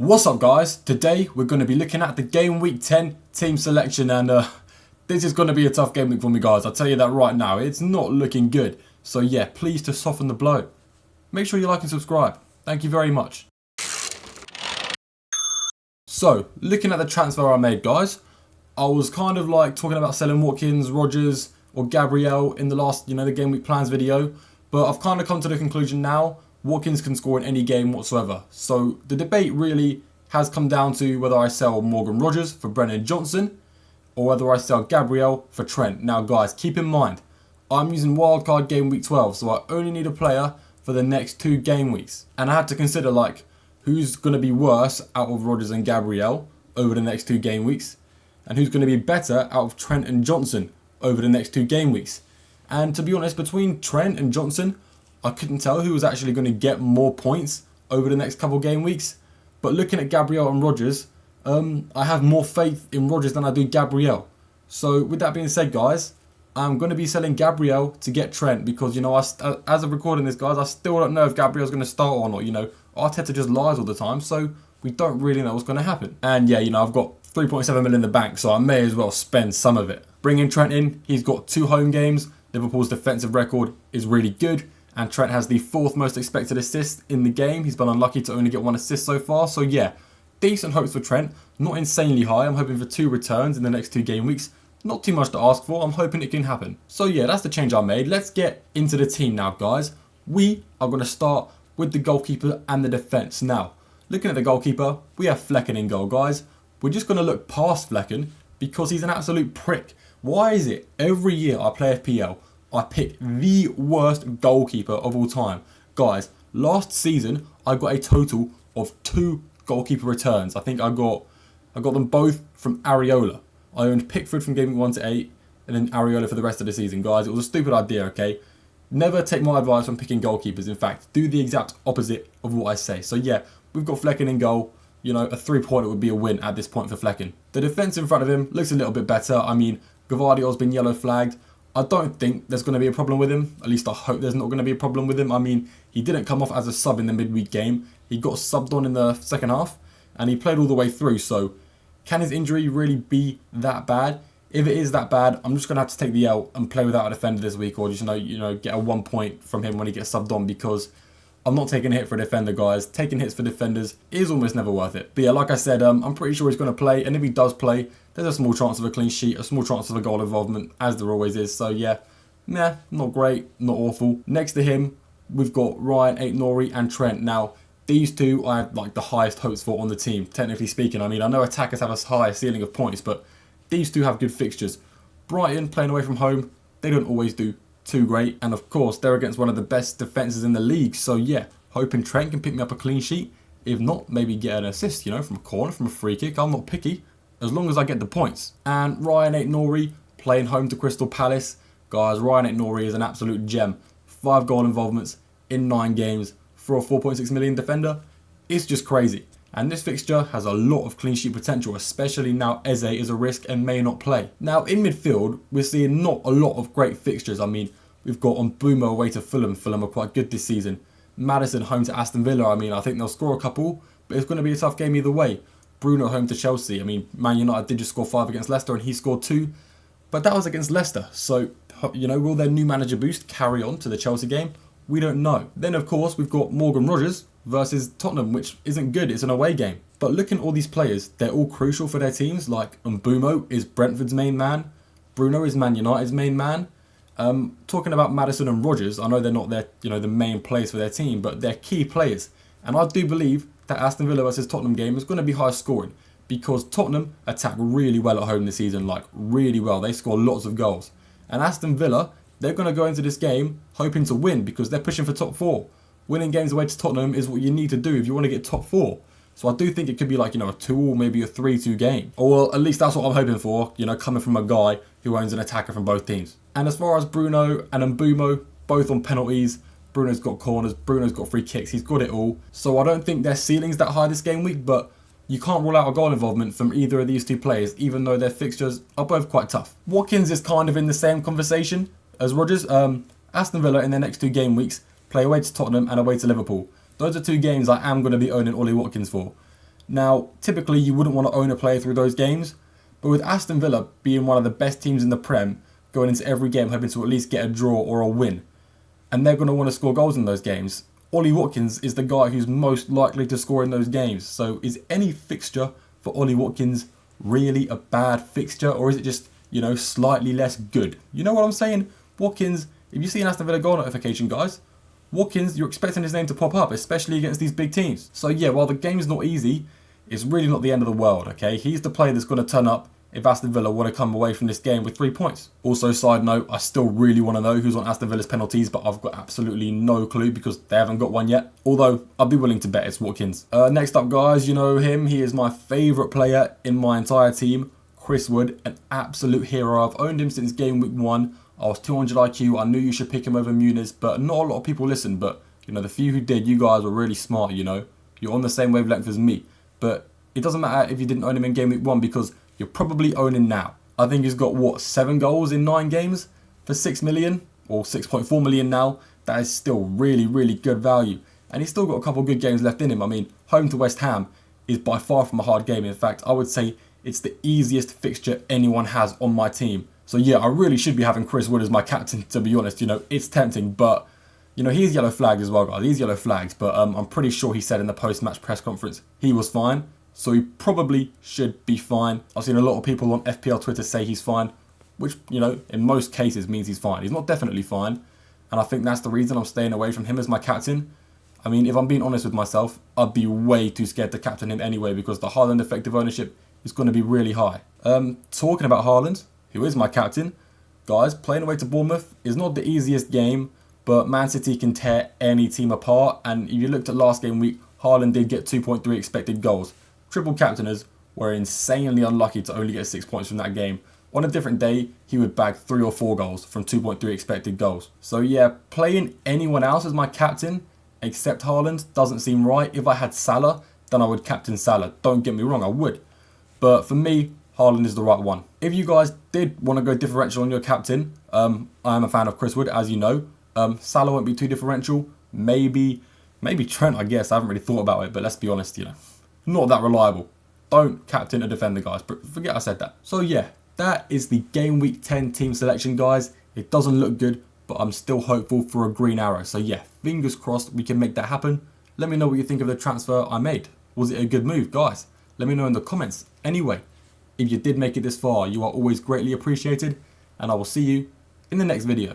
What's up guys? Today we're going to be looking at the Game Week 10 team selection and this is going to be a tough game week for me guys. I'll tell you that right now. It's not looking good. So yeah, please to soften the blow. Make sure you like and subscribe. Thank you very much. So, looking at the transfer I made guys, I was kind of like talking about selling Watkins, Rodgers or Gabriel in the last, the Game Week plans video. But I've kind of come to the conclusion now, Watkins can score in any game whatsoever. So the debate really has come down to whether I sell Morgan Rodgers for Brennan Johnson or whether I sell Gabriel for Trent. Now guys, keep in mind, I'm using wildcard game week 12, so I only need a player for the next 2 game weeks. And I had to consider like, who's going to be worse out of Rodgers and Gabriel over the next 2 game weeks, and who's going to be better out of Trent and Johnson over the next 2 game weeks. And to be honest, between Trent and Johnson, I couldn't tell who was actually going to get more points over the next couple game weeks. But looking at Gabriel and Rodgers, I have more faith in Rodgers than I do Gabriel. So with that being said guys, I'm going to be selling Gabriel to get Trent because, as of recording this guys, I still don't know if Gabriel's going to start or not. Arteta just lies all the time, so we don't really know what's going to happen. And yeah, I've got 3.7 million in the bank, so I may as well spend some of it. Bringing Trent in, he's got 2 home games. Liverpool's defensive record is really good. And Trent has the 4th most expected assist in the game. He's been unlucky to only get 1 assist so far. So yeah, decent hopes for Trent. Not insanely high. I'm hoping for 2 returns in the next 2 game weeks. Not too much to ask for. I'm hoping it can happen. So yeah, that's the change I made. Let's get into the team now, guys. We are going to start with the goalkeeper and the defence. Now, looking at the goalkeeper, we have Flecken in goal, guys. We're just going to look past Flecken because he's an absolute prick. Why is it every year I play FPL, I pick the worst goalkeeper of all time? Guys, last season I got a total of 2 goalkeeper returns. I think I got them both from Areola. I owned Pickford from game 1 to 8 and then Areola for the rest of the season, guys. It was a stupid idea, okay? Never take my advice on picking goalkeepers. In fact, do the exact opposite of what I say. So yeah, we've got Flecken in goal. A 3-pointer would be a win at this point for Flecken. The defence in front of him looks a little bit better. I mean, Gvardiol's been yellow flagged. I don't think there's going to be a problem with him. At least I hope there's not going to be a problem with him. I mean, he didn't come off as a sub in the midweek game. He got subbed on in the second half and he played all the way through. So can his injury really be that bad? If it is that bad, I'm just going to have to take the L and play without a defender this week, or just, get a 1 point from him when he gets subbed on, because I'm not taking a hit for a defender, guys. Taking hits for defenders is almost never worth it. But yeah, like I said, I'm pretty sure he's going to play. And if he does play, there's a small chance of a clean sheet, a small chance of a goal involvement, as there always is. So yeah, not great, not awful. Next to him, we've got Ryan, Aït-Nouri and Trent. Now, these 2 I have like the highest hopes for on the team, technically speaking. I mean, I know attackers have a higher ceiling of points, but these 2 have good fixtures. Brighton, playing away from home, they don't always do too great. And of course, they're against one of the best defences in the league. So yeah, hoping Trent can pick me up a clean sheet. If not, maybe get an assist, from a corner, from a free kick. I'm not picky, as long as I get the points. And Ryan Aït-Nouri, playing home to Crystal Palace. Guys, Ryan Aït-Nouri is an absolute gem. 5 goal involvements in 9 games for a 4.6 million defender. It's just crazy. And this fixture has a lot of clean sheet potential, especially now Eze is a risk and may not play. Now in midfield, we're seeing not a lot of great fixtures. I mean, we've got Mbeumo away to Fulham. Fulham are quite good this season. Maddison home to Aston Villa. I mean, I think they'll score a couple, but it's going to be a tough game either way. Bruno home to Chelsea. I mean, Man United did just score 5 against Leicester and he scored 2. But that was against Leicester. So, will their new manager boost carry on to the Chelsea game? We don't know. Then, of course, we've got Morgan Rodgers versus Tottenham, which isn't good. It's an away game. But looking at all these players, they're all crucial for their teams. Like Mbeumo is Brentford's main man. Bruno is Man United's main man. Talking about Maddison and Rodgers, I know they're not their, the main players for their team, but they're key players. And I do believe that Aston Villa versus Tottenham game is going to be high scoring because Tottenham attack really well at home this season, like really well. They score lots of goals. And Aston Villa, they're going to go into this game hoping to win because they're pushing for top 4. Winning games away to Tottenham is what you need to do if you want to get top 4. So I do think it could be like, a 2 or maybe a 3-2 game. Or well, at least that's what I'm hoping for, coming from a guy who owns an attacker from both teams. And as far as Bruno and Mbeumo, both on penalties, Bruno's got corners, Bruno's got free kicks, he's got it all. So I don't think their ceiling's that high this game week, but you can't rule out a goal involvement from either of these 2 players, even though their fixtures are both quite tough. Watkins is kind of in the same conversation as Rodgers. Aston Villa in their next 2 game weeks play away to Tottenham and away to Liverpool. Those are 2 games I am going to be owning Ollie Watkins for. Now, typically you wouldn't want to own a player through those games, but with Aston Villa being one of the best teams in the Prem, going into every game hoping to at least get a draw or a win, and they're going to want to score goals in those games, Ollie Watkins is the guy who's most likely to score in those games. So is any fixture for Ollie Watkins really a bad fixture, or is it just, slightly less good? You know what I'm saying? Watkins, if you see an Aston Villa goal notification, guys, Watkins, you're expecting his name to pop up, especially against these big teams. So yeah, while the game's not easy, it's really not the end of the world, okay? He's the player that's going to turn up if Aston Villa want to come away from this game with 3 points. Also, side note, I still really want to know who's on Aston Villa's penalties, but I've got absolutely no clue because they haven't got one yet. Although, I'd be willing to bet it's Watkins. Next up, guys, you know him. He is my favourite player in my entire team, Chris Wood, an absolute hero. I've owned him since game week 1. I was 200 IQ. I knew you should pick him over Muniz, but not a lot of people listened. But, the few who did, you guys were really smart, You're on the same wavelength as me. But it doesn't matter if you didn't own him in game week 1 because you're probably owning now. I think he's got, 7 goals in 9 games for 6 million or 6.4 million now. That is still really, really good value. And he's still got a couple of good games left in him. I mean, home to West Ham is by far from a hard game. In fact, I would say it's the easiest fixture anyone has on my team. So yeah, I really should be having Chris Wood as my captain, to be honest. It's tempting, but, he's yellow flagged as well, guys. He's yellow flagged, but I'm pretty sure he said in the post-match press conference he was fine. So he probably should be fine. I've seen a lot of people on FPL Twitter say he's fine, which, in most cases means he's fine. He's not definitely fine, and I think that's the reason I'm staying away from him as my captain. I mean, if I'm being honest with myself, I'd be way too scared to captain him anyway because the Haaland effective ownership is going to be really high. Talking about Haaland, who is my captain, guys, playing away to Bournemouth is not the easiest game, but Man City can tear any team apart, and if you looked at last game week, Haaland did get 2.3 expected goals. Triple captainers were insanely unlucky to only get 6 points from that game. On a different day, he would bag 3 or 4 goals from 2.3 expected goals. So yeah, playing anyone else as my captain, except Haaland, doesn't seem right. If I had Salah, then I would captain Salah. Don't get me wrong, I would. But for me, Haaland is the right one. If you guys did want to go differential on your captain, I am a fan of Chris Wood, as you know. Salah won't be too differential. Maybe Trent, I guess. I haven't really thought about it, but let's be honest, not that reliable. Don't captain a defender, guys. But forget I said that. So yeah, that is the game week 10 team selection, guys. It doesn't look good, but I'm still hopeful for a green arrow. So yeah, fingers crossed we can make that happen. Let me know what you think of the transfer I made. Was it a good move, guys? Let me know in the comments. Anyway, if you did make it this far, you are always greatly appreciated, and I will see you in the next video.